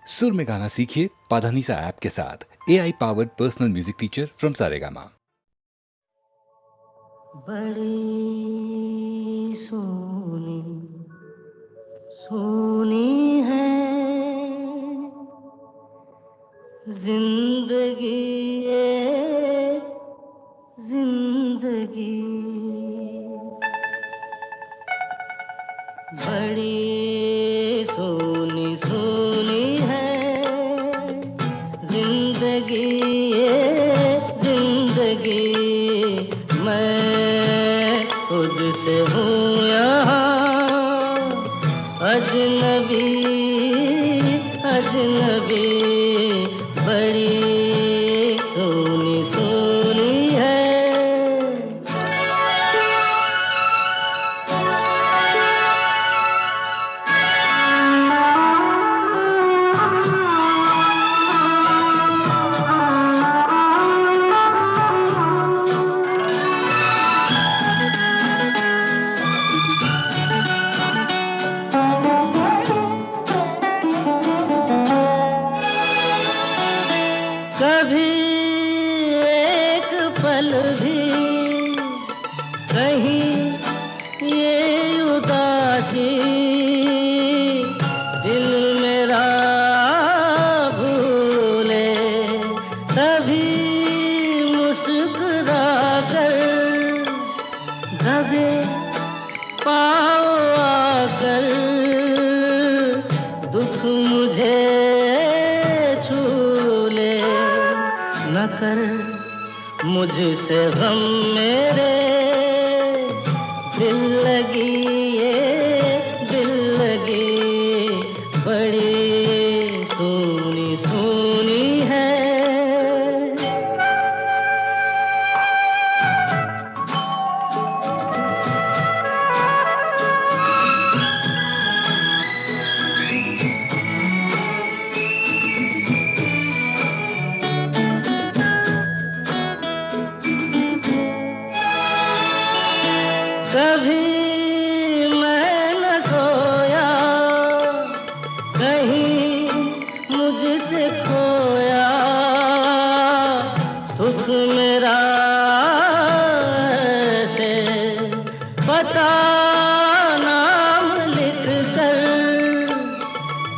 सुर में गाना सीखिए पाधानीसा ऐप के साथ। AI powered personal music teacher from Saregama. बड़ी सोनी सोनी है जिंदगी ये जिंदगी, बड़ी सोनी सोनी है जिंदगी ये जिंदगी। मैं खुद से हूँ यहाँ अजनबी अजनबी, बड़ी सोनी सोनी है। कभी एक पल भी कहीं ये उदासी दिल मेरा भूले, तभी मुस्कुरा कर दबे पाँव आकर दुख मुझे छू ले, न कर मुझसे गम मेरे दिल लगी ये दिल लगी, बड़ी सोनी सोनी है। कभी मैं न सोया कहीं मुझसे खोया, सुख मेरा से पता नाम लिख कर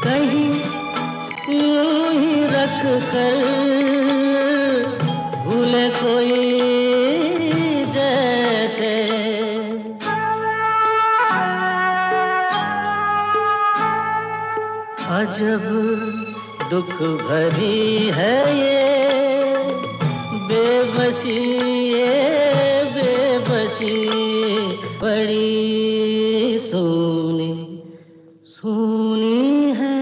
कहीं यूं ही रख कर भूले कोई जैसे। अजब दुख भरी है ये बेबसी ये बेबसी, बड़ी सोनी सोनी है।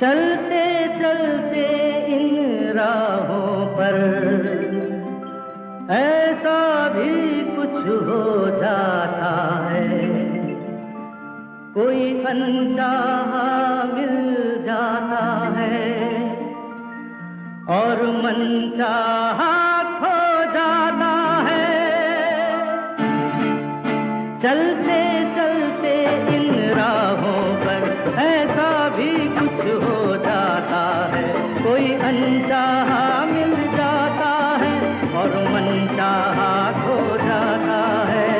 चलते चलते इन राहों पर ऐसा भी कुछ हो जाता है, कोई अनचाहा मिल जाता है और मनचाहा खो जाता है। चलते चलते इन राहों पर ऐसा भी कुछ हो जाता है, कोई अनचाहा मिल जाता है और मनचाहा खो जाता है।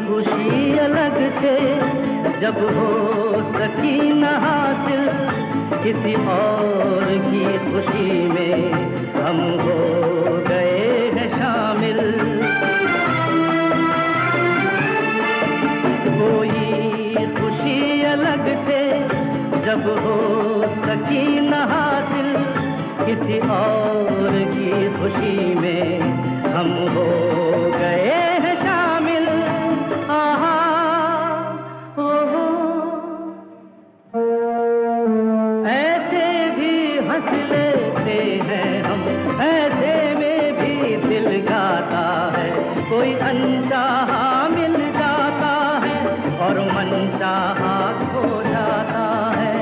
खुशी अलग से जब हो सकी न हासिल, किसी और की खुशी में हम हो गए हैं शामिल। कोई खुशी अलग से जब हो सकी न हासिल, किसी और की खुशी में हम हो गए हैं शामिल। ऐसे भी हंस लेते हैं हम, ऐसे में भी दिल गाता है, कोई अनचाहा मिल जाता है और मनचाहा खो जाता है।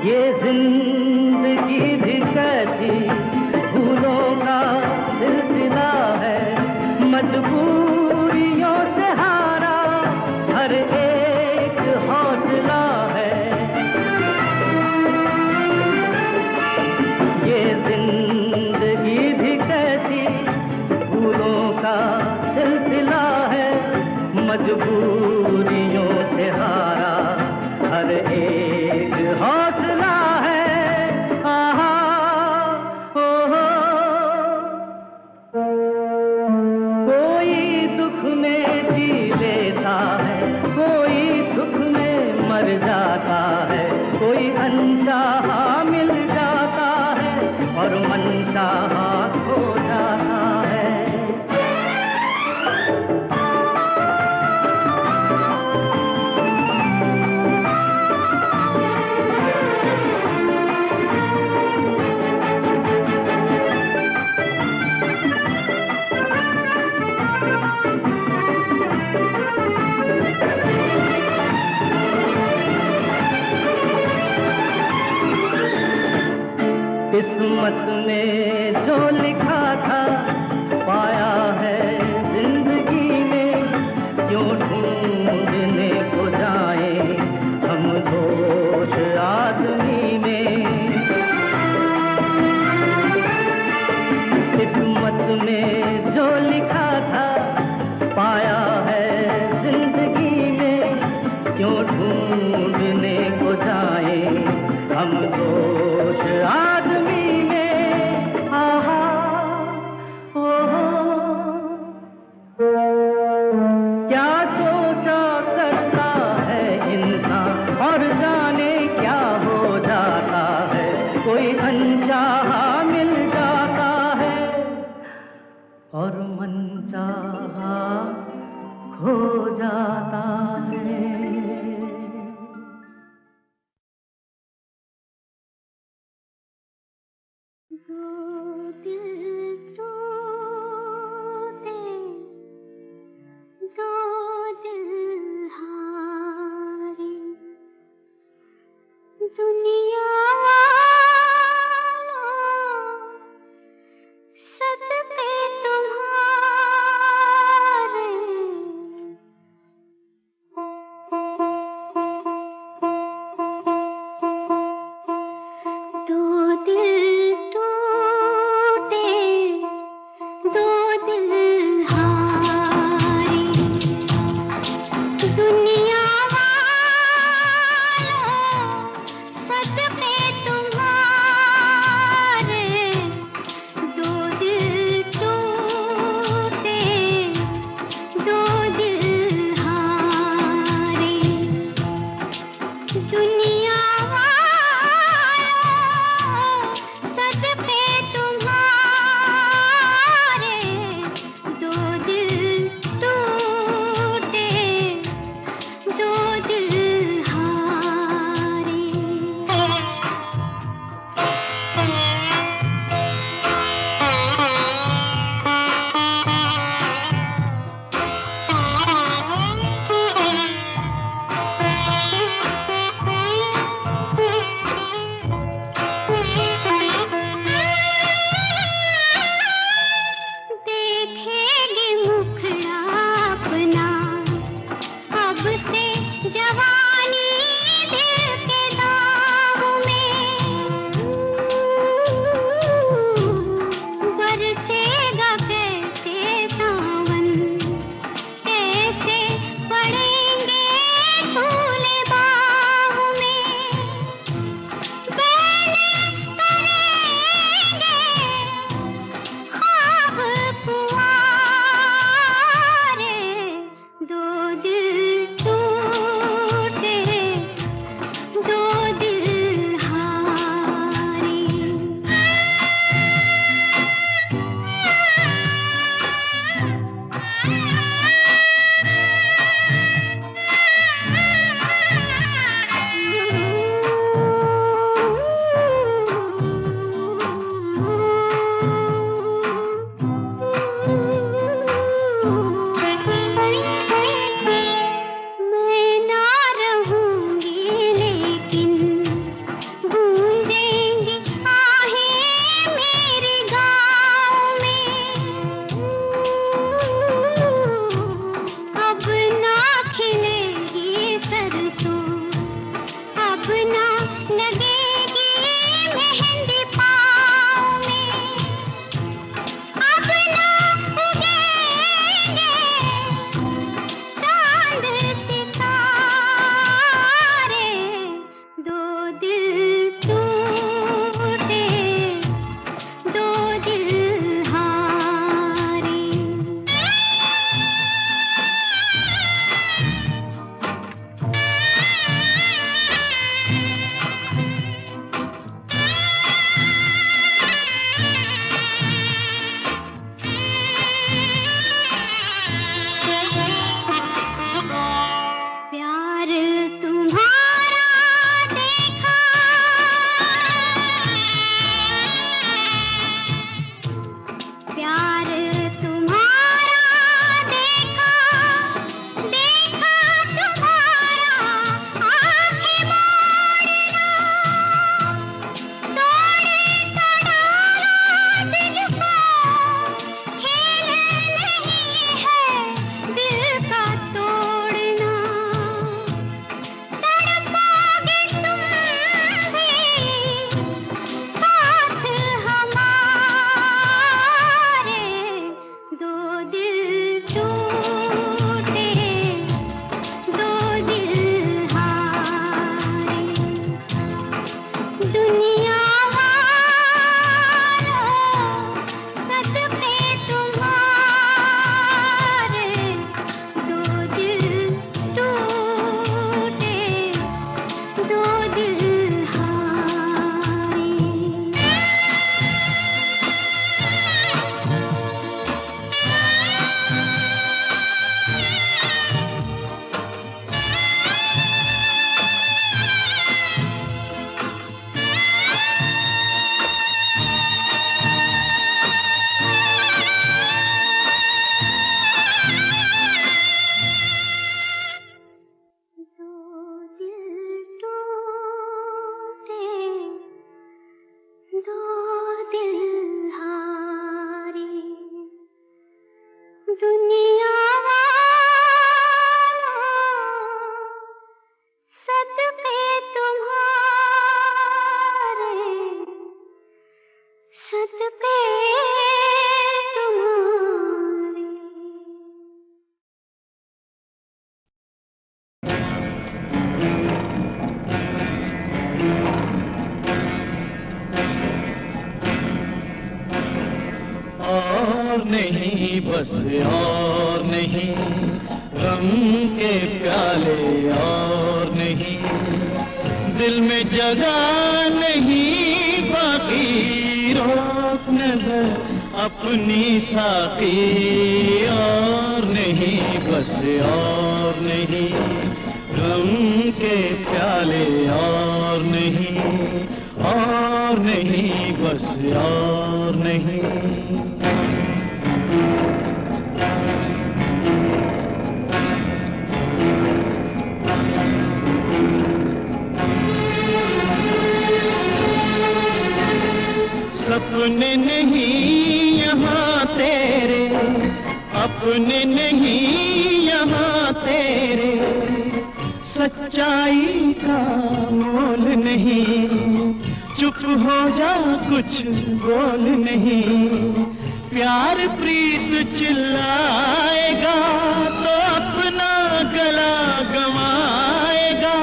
ये जिंदगी भी कैसी भूलों का सिलसिला है, मजबूरियों से हारा हर एक हौसला है। ये जिंदगी भी कैसी भूलों का सिलसिला है, मजबूरियों से हारा हर एक हौसला है। आहा ओ हो, कोई दुख में जी लेता है, कोई सुख में मर जाता है, कोई अनचाहा मिल जाता है और मनचाहा खो जाता है। किस्मत में जो लिखा था पाया है जिंदगी में, क्यों ढूंढने को जाए हम दोष आदमी में। किस्मत में जो लिखा था पाया है जिंदगी में, क्यों ढूंढने को जाए हम दोष आदमी में। आहा ओ क्या सोचा करता है इंसान और जाने क्या हो जाता है, कोई अनचाहा मिल जाता है और मनचाहा खो जाता है। दो दिल टूटे, दो दिल हारे, दुनिया वालों सदके तुम्हारे, दुनिया वालों सदके तुम्हारे, सदके तुम्हारे। और नहीं बस और नहीं, गम के प्याले और नहीं, दिल में जगह नहीं बाकी, रोक नजर अपनी साकी। और नहीं बस और नहीं, गम के प्याले और नहीं, और नहीं बस और नहीं। सपने नहीं यहाँ तेरे, अपने नहीं यहाँ तेरे, सच्चाई का मोल नहीं, चुप हो जा कुछ बोल नहीं। प्यार प्रीत चिल्लाएगा तो अपना गला गवाएगा,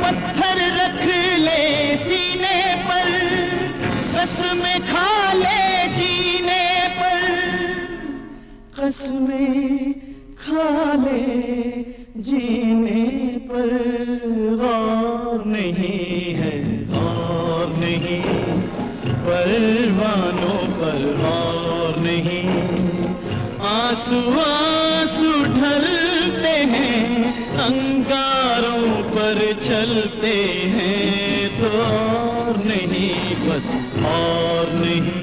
पत्थर रख ले सीने पर, कसमें खा ले जीने पर, कसमें खा ले जीने पर। गौर नहीं है गौर नहीं, परवानों पर गौर नहीं, आंसू आंसू ढलते हैं, अंगारों पर चलते हैं, तो और नहीं बस और नहीं।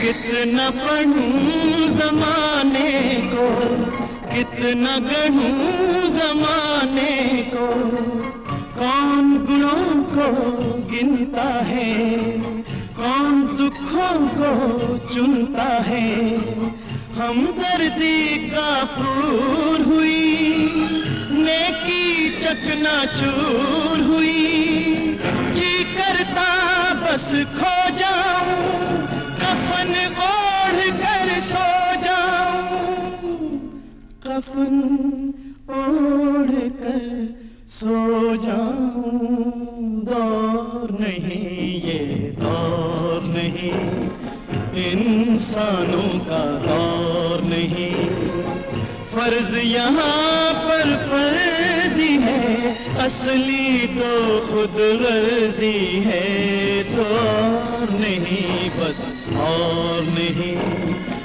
कितना पढ़ूं जमाने को, कितना गढ़ूं जमाने को, कौन गुणों को गिनता है, कौन दुखों को चुनता है। हमदर्दी का फूल हुई, नेकी चकनाचूर हुई, जी करता बस खो जाऊं, कफन ओढ़ कर सो जाऊं, कफन ओढ़ कर सो जाऊं। दौर नहीं ये दौर नहीं, इंसानों का दौर नहीं, फर्ज यहाँ पर फर्जी है, असली तो खुद गर्जी है। तो और नहीं बस और नहीं,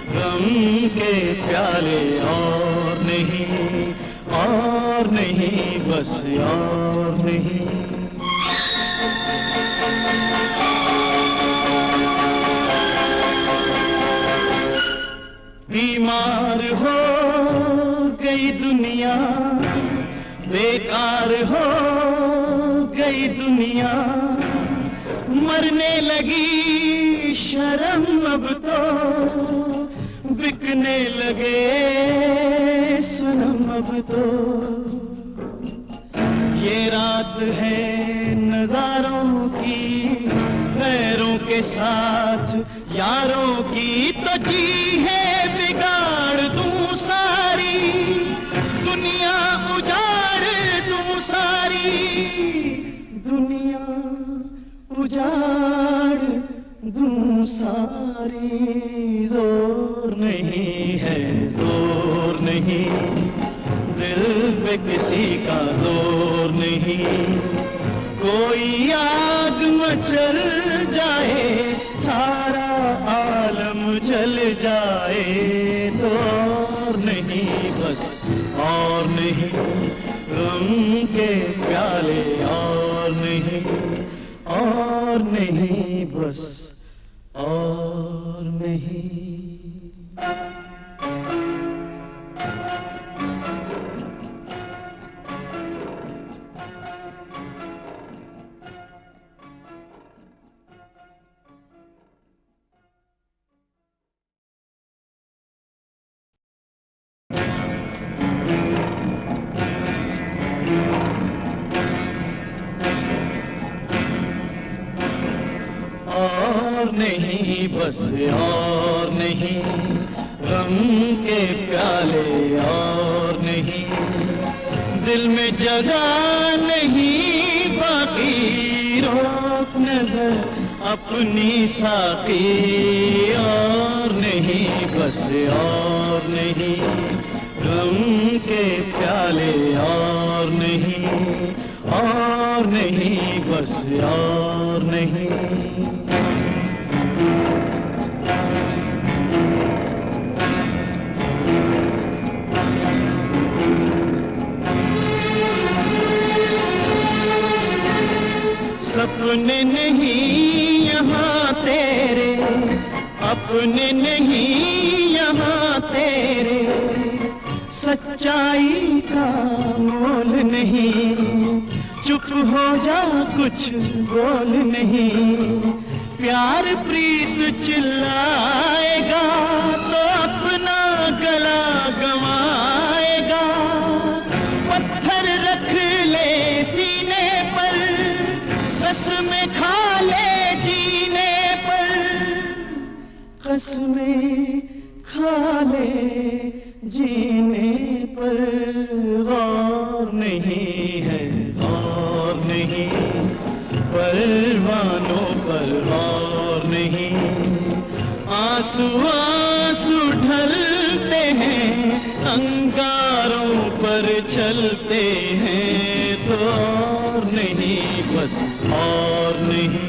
गम के प्याले और नहीं, और नहीं बस और नहीं। बीमार हो गई दुनिया, बेकार हो गई दुनिया, मरने लगी शर्म अब तो, बिकने लगे सनम अब तो। ये रात है नजारों की, गैरों के साथ यारों की, तो जी है बिगाड़ दूं सारी, दुनिया उजाड़ दूं सारी, दुनिया उजाड़ दूं सारी। जोर नहीं है जोर नहीं, दिल पे किसी का जोर नहीं, कोई आग मचल जाए, सारा आलम जल जाए, तो और नहीं बस और नहीं, गम के प्याले और नहीं, और नहीं बस और नहीं। और नहीं बस और नहीं, गम के प्याले और नहीं, दिल में जगह नहीं बाकी, रोक नजर अपनी साकी। और नहीं बस और नहीं, गम के प्याले और नहीं, और नहीं बस और नहीं। सपने नहीं यहाँ तेरे, अपने नहीं यहाँ तेरे, सच्चाई का मोल नहीं, चुप हो जा कुछ बोल नहीं। प्यार प्रीत चिल्लाएगा तो अपना गला गवाएगा, पत्थर रख ले सीने पर, कसमें खा ले जीने पर, कसमें खा ले जीने पर। गौर नहीं है गौर नहीं, परवानों पर गौर नहीं। आंसू आंसू ढलते हैं, अंगारों पर चलते हैं, तो और नहीं बस और नहीं।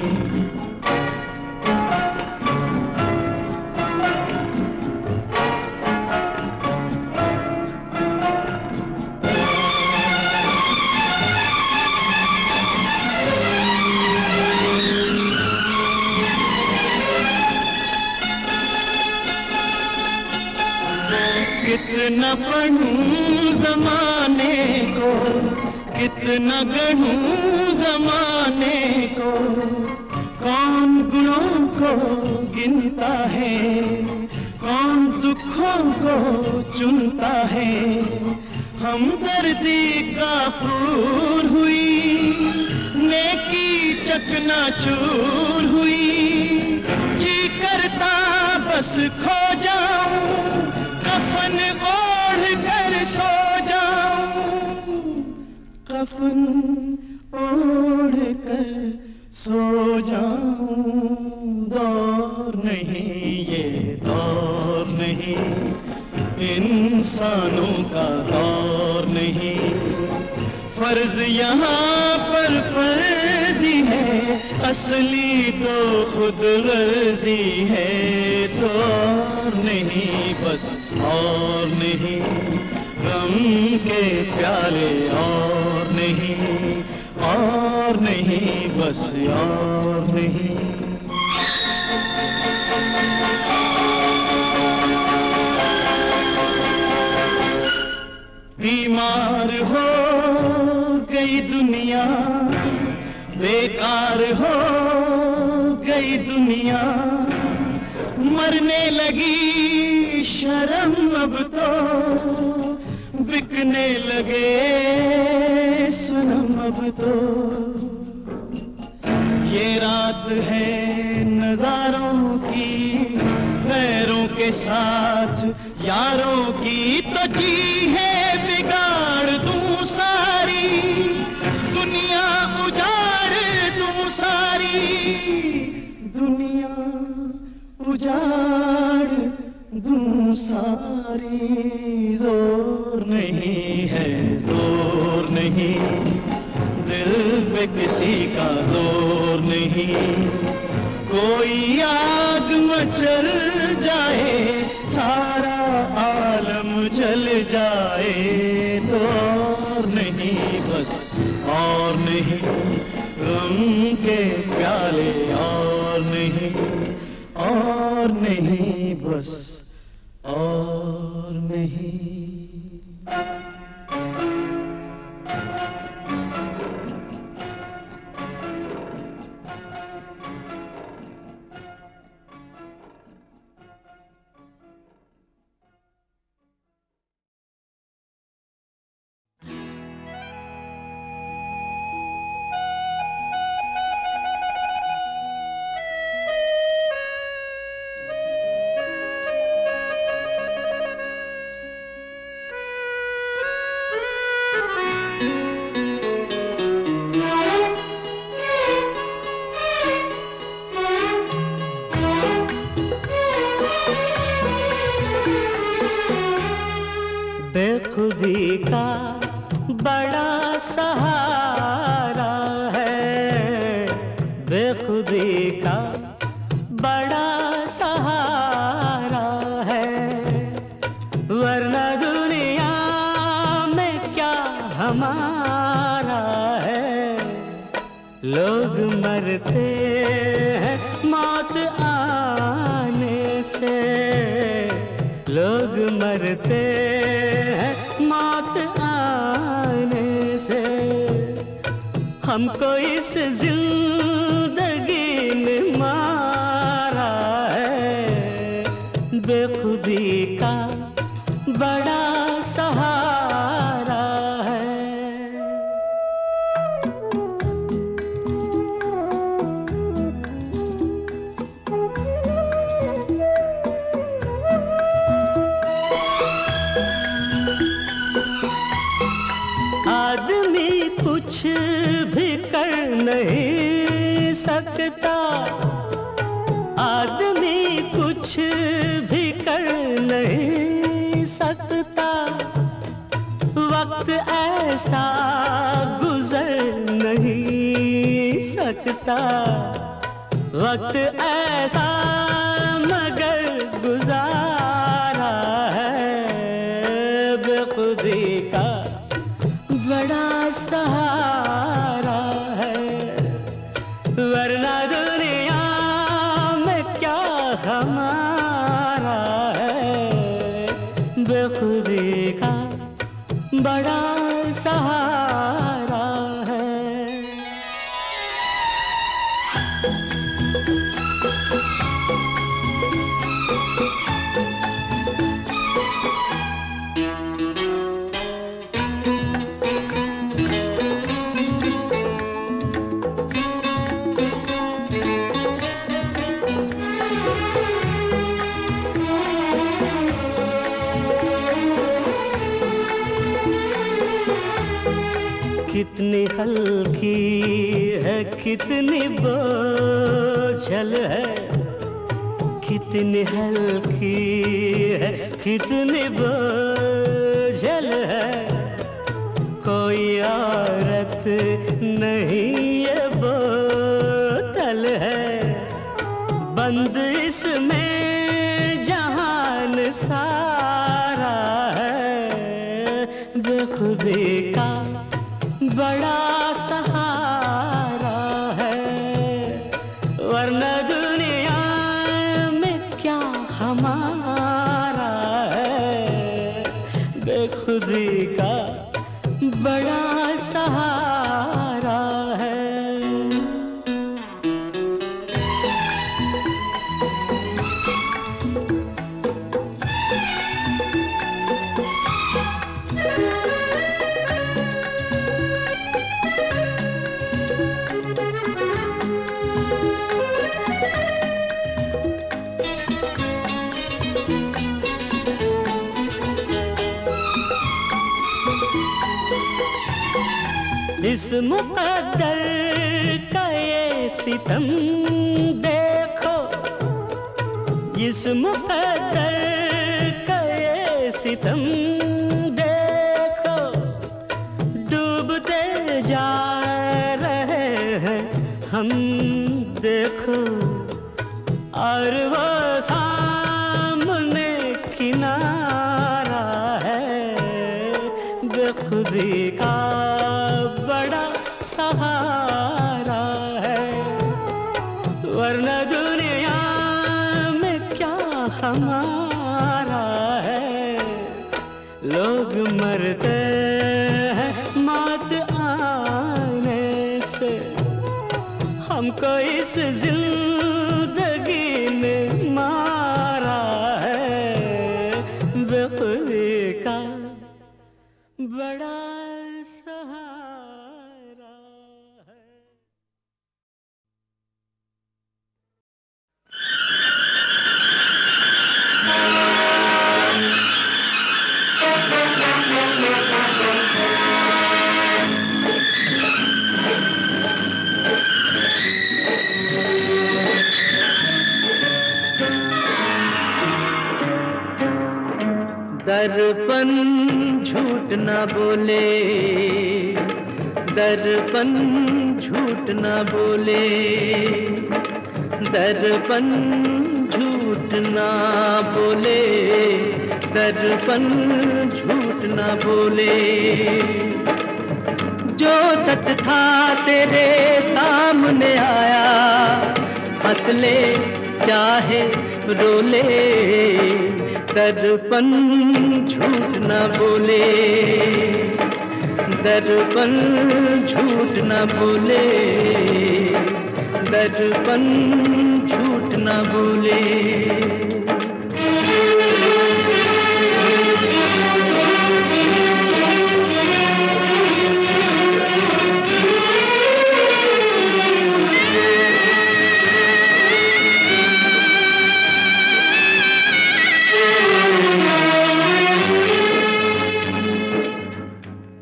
कितना पढ़ूं जमाने को, कितना गढ़ूं जमाने को, कौन गुणों को गिनता है, कौन दुखों को चुनता है। हमदर्दी का फूल हुई, नेकी चकनाचूर हुई, जी करता बस खो जाऊं, कफन ओढ़ कर सो जाऊं, कफन ओढ़ कर सो जाऊं। दौर नहीं ये दौर नहीं, इंसानों का दौर नहीं। फर्ज यहाँ पर फर्जी है, असली तो खुद गर्जी है, तो और नहीं बस और नहीं। गम के प्याले और नहीं, और नहीं बस और नहीं। बीमार हो गई दुनिया, बेकार हो गई दुनिया, मरने लगी शर्म अब तो, बिकने लगे सनम अब तो। ये रात है नजारों की, गैरों के साथ यारों की, तो जी है बिगाड़ दूं सारी, दुनिया उजाड़ दूं सारी, दुनिया उजाड़ दूं सारी। जोर नहीं है जोर नहीं, दिल पे किसी का जोर नहीं। कोई आग मचल जाए, सारा आलम जल जाए, तो और नहीं बस और नहीं। गम के प्याले और नहीं, नहीं बस और नहीं। बेखुदी का बड़ा सहारा है, बेखुदी का बड़ा सहारा है, वरना दुनिया में क्या हमारा है। लोग मरते हैं मौत आने से, लोग मरते हैं मौत आने से, हमको इस जिंदगी ने मारा है। बेखुदी का बड़ा सहारा है। आदमी कुछ भी कर नहीं सकता, आदमी कुछ भी कर नहीं सकता, वक्त ऐसा गुजर नहीं सकता, वक्त ऐसा मगर गुजारा है। बेखुदी का बड़ा सहारा है, वरना दुनिया में क्या हमारा है। बेखुदी का बड़ा सहारा है। कितनी हल्की है, कितनी बोझल है, कितनी हल्की है, कितनी बोझल है। कोई औरत नहीं ये बोतल है, बंद इसमें जहान सारा है। बेखुदी का बड़ा सहारा है, वरना दुनिया में क्या हमारा है। बेखुदी का बड़ा सहारा है। इस मुक़द्दर का ये सितम देखो, इस मुक़द्दर का ये सितम देखो, डूबते जा रहे हैं हम देखो, और वो सामने किनारा है। बेखुदी का बड़ा सहारा है, वरना दुनिया में क्या हमारा है। लोग मरते हैं मौत आने से, हमको इस जिंदगी ने मारा है। बेखुदी का बड़ा सहारा है। दर्पण झूठ न बोले, दर्पण झूठ न बोले, दर्पण झूठ न बोले, दर्पण झूठ न बोले। जो सच था तेरे सामने आया, हंस ले चाहे रो ले, दर्पण झूठ न बोले, दर्पण झूठ न बोले, दर्पण झूठ न बोले।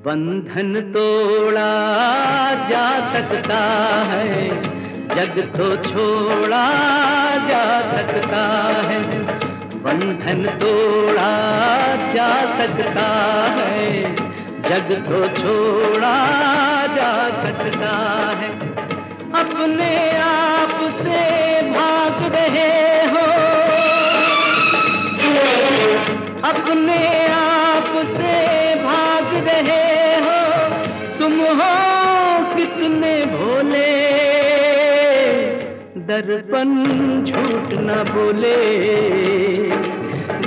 बंधन तोड़ा जा सकता है, जग तो छोड़ा जा सकता है। बंधन तोड़ा जा सकता है, जग तो छोड़ा जा सकता है। अपने आप से भाग रहे हो, अपने आप से भाग रहे हो, तुम हो कितने भोले। दर्पण झूठ न बोले,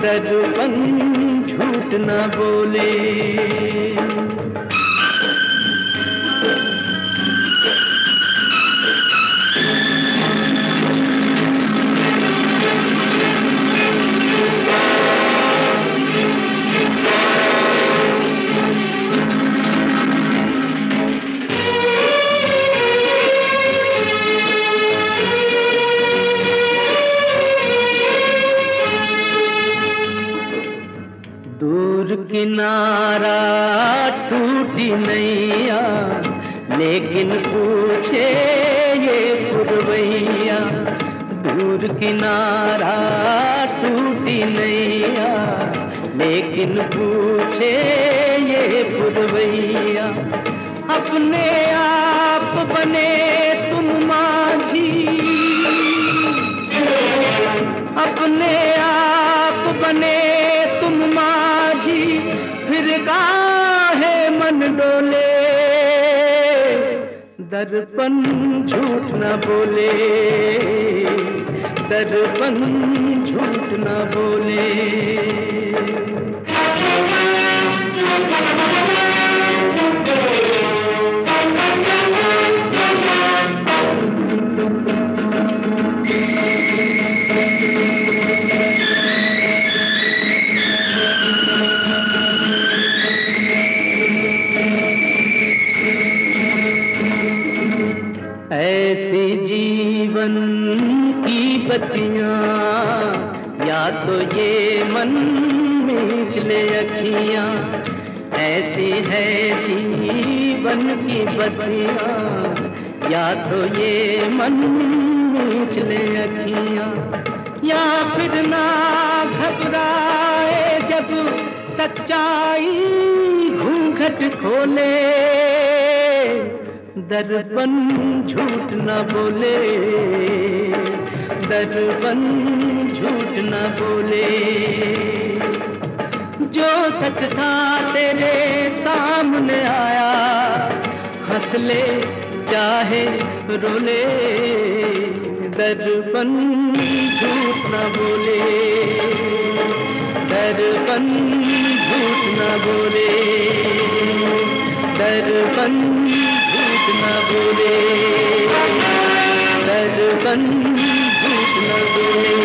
दर्पण झूठ न बोले। किनारा टूटी नैया, लेकिन पूछे ये पुरवैया। दूर किनारा टूटी नैया, लेकिन पूछे ये पुरवैया। अपने आप बने तुम माझी, अपने आप बने तुम माझी, फिर काहे मन डोले। दर्पण झूठ न बोले, दर्पण झूठ न बोले। ऐसी जीवन की बत्तियां, या तो ये मन मीच ले अखियां। ऐसी है जीवन की बत्तियां, या तो ये मन मीच ले अखियां। या फिर ना घबराए जब सच्चाई घूंघट खोले। दर्पण झूठ न बोले, दर्पण झूठ न बोले। जो सच था तेरे सामने आया, हंस ले चाहे रो ले। दर्पण झूठ न बोले, दर्पण झूठ न बोले, दर्पण झूठ न बोले, दर्पण झूठ न बोले।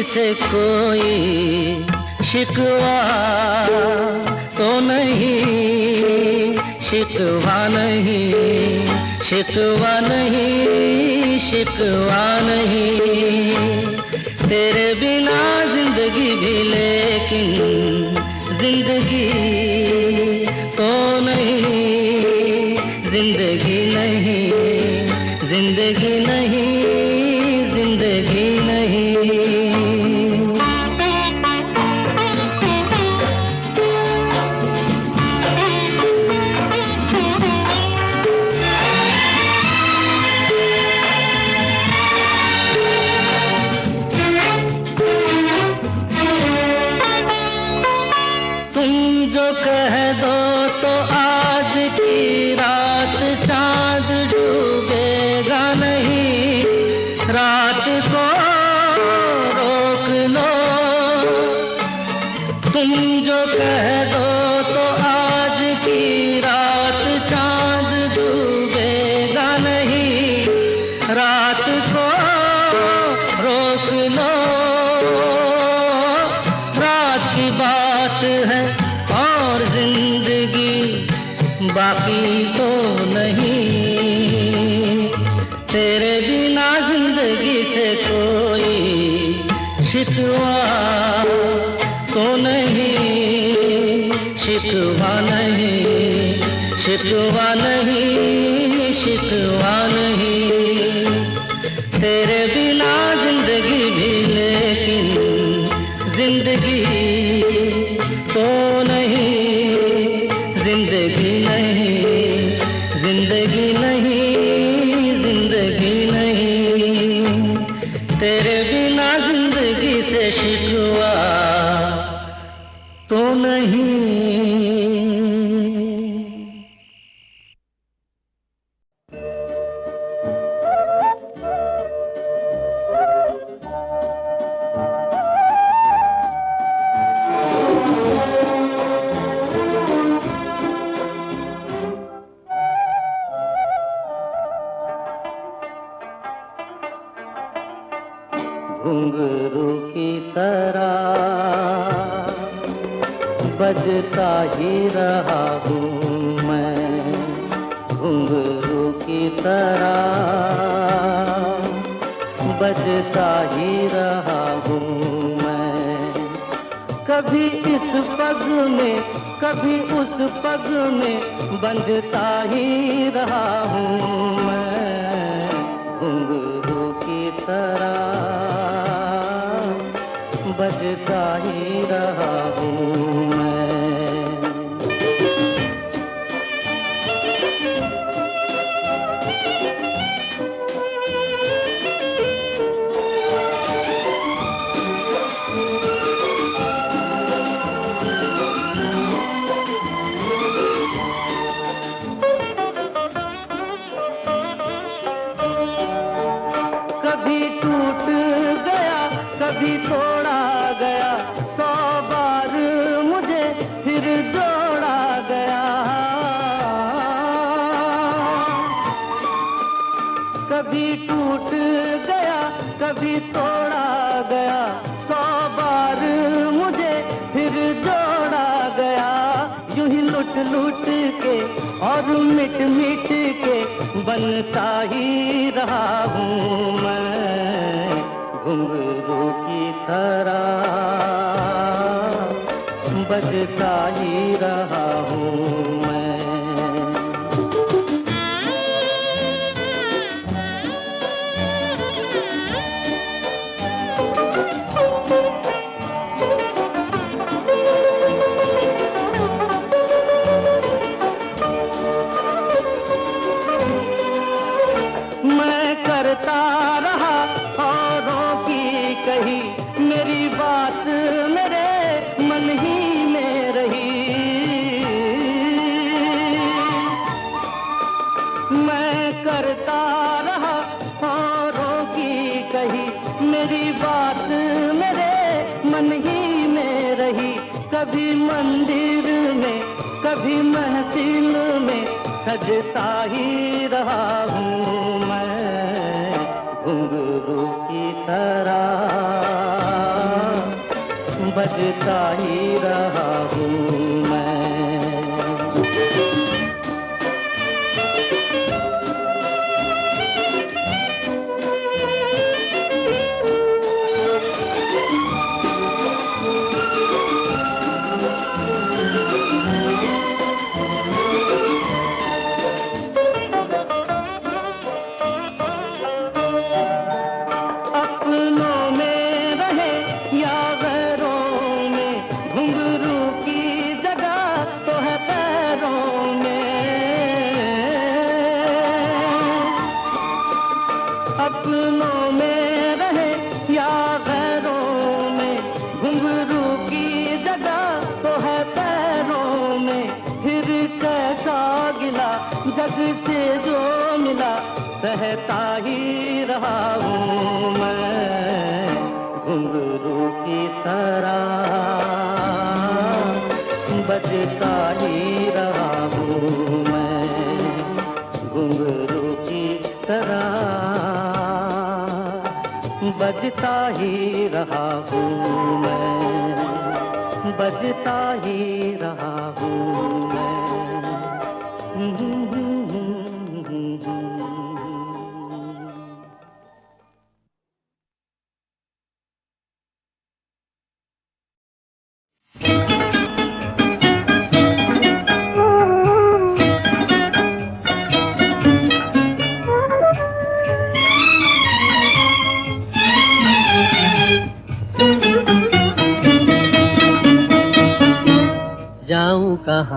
से कोई शिकवा तो नहीं, शिकवा नहीं, शिकवा नहीं, शिकवा नहीं। तेरे बिना जिंदगी भी लेकिन जिंदगी तो नहीं, जिंदगी नहीं, जिंदगी नहीं, जिंदगी नहीं। कह दो तो आज की रात चांद डूबेगा नहीं, रात को रोक लो। तुम जो कह दो तो आज की रात चांद डूबेगा नहीं, रात को रोक लो, शिकवा तो नहीं, शिकवा नहीं, शिकवा नहीं, शिकवा नहीं। तेरे बिना जिंदगी भी लेकिन जिंदगी तो नहीं, जिंदगी नहीं, जिंदगी नहीं, जिंदगी नहीं। तेरे बिना जिंदगी से शिकवा तो नहीं। घुंघरू की तरह बजता ही रहा हूँ मैं, घुंघरू की तरह बजता ही रहा हूँ मैं। कभी इस पग में कभी उस पग में बंधता ही रहा हूँ मैं, घुंघरू की तरह बजता ही रहा हूँ मैं। कभी टूट गया कभी तोड़ा गया, 100 बार मुझे फिर जोड़ा गया। कभी टूट गया कभी तोड़ा गया, 100 बार मुझे फिर जोड़ा गया। यूं ही लुट लुट के और मिट मिट के बनता ही रहा हूँ मैं, घुंघरू की तरह बजता ही रहा हूँ मैं। मैं करता रहा औरों की कही, मेरी बात मेरे मन ही में रही। मैं करता रहा औरों की कही, मेरी बात मेरे मन ही में रही। कभी मंदिर में कभी महफिल में सजता ही रहा हूँ मैं, घुंघरू की तरह बजता ही रहा हूँ मैं। अपनों में रहे या गैरों में, घुंघरू की जगह तो है पैरों में। अपनों में रहे या गैरों में, घुंघरू की जगह तो है पैरों में। फिर कैसा गिला जग से जो मिला, सहता ही रहा हूँ मैं, घुंघरू की तरह बजता ही रहा हूँ मैं, घुंघरू की तरह बजता ही रहा हूँ मैं, बजता ही रहा हूँ मैं।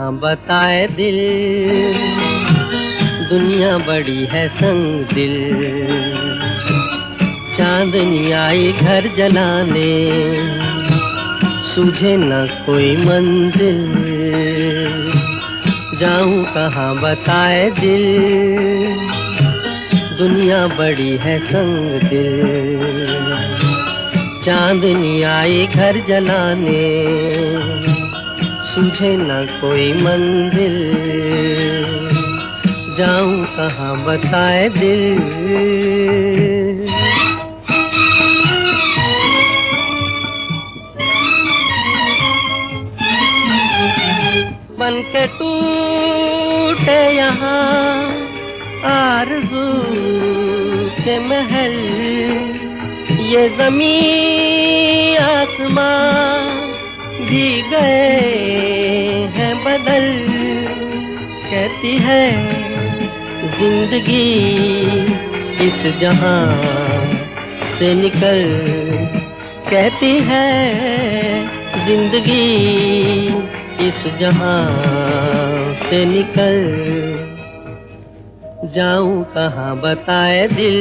कहाँ बताए दिल, दुनिया बड़ी है संग दिल। चांदनी आई घर जलाने, सूझे न कोई मंजिल। जाऊं कहाँ बताए दिल, दुनिया बड़ी है संग दिल। चांदनी आई घर जलाने, सूझे न कोई मंजिल। जाऊं कहाँ बताए दिल। बन के टूटे यहाँ आरज़ू के महल, ये ज़मीन आसमां भी गए हैं बदल। कहती है जिंदगी इस जहां से निकल, कहती है जिंदगी इस जहां से निकल। जाऊं कहाँ बताए दिल,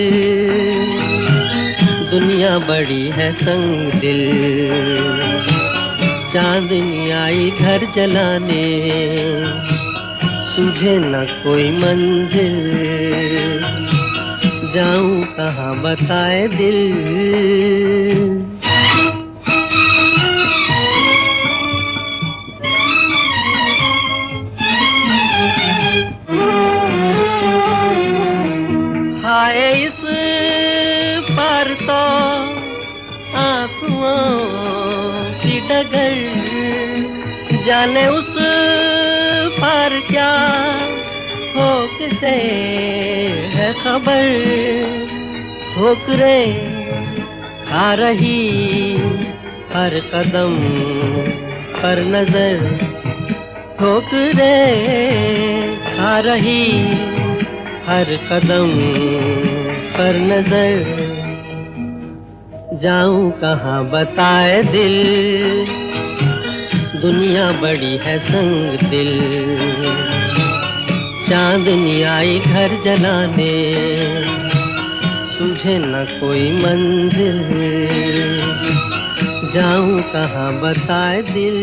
दुनिया बड़ी है संग दिल। चांदनी आई घर जलाने, सूझे न कोई मंजिल। जाऊं कहाँ बताए दिल। हाय इस पार तो आंसुओं की डगर, जाने उस पार क्या हो किसे है खबर। ठोकरे खा रही हर कदम पर नजर, ठोकरे खा रही हर कदम पर नजर। जाऊं कहाँ बताए दिल, दुनिया बड़ी है संग दिल। चांदनी आई घर जलाने, सूझे न कोई मंजिल। जाऊं कहाँ बताए दिल।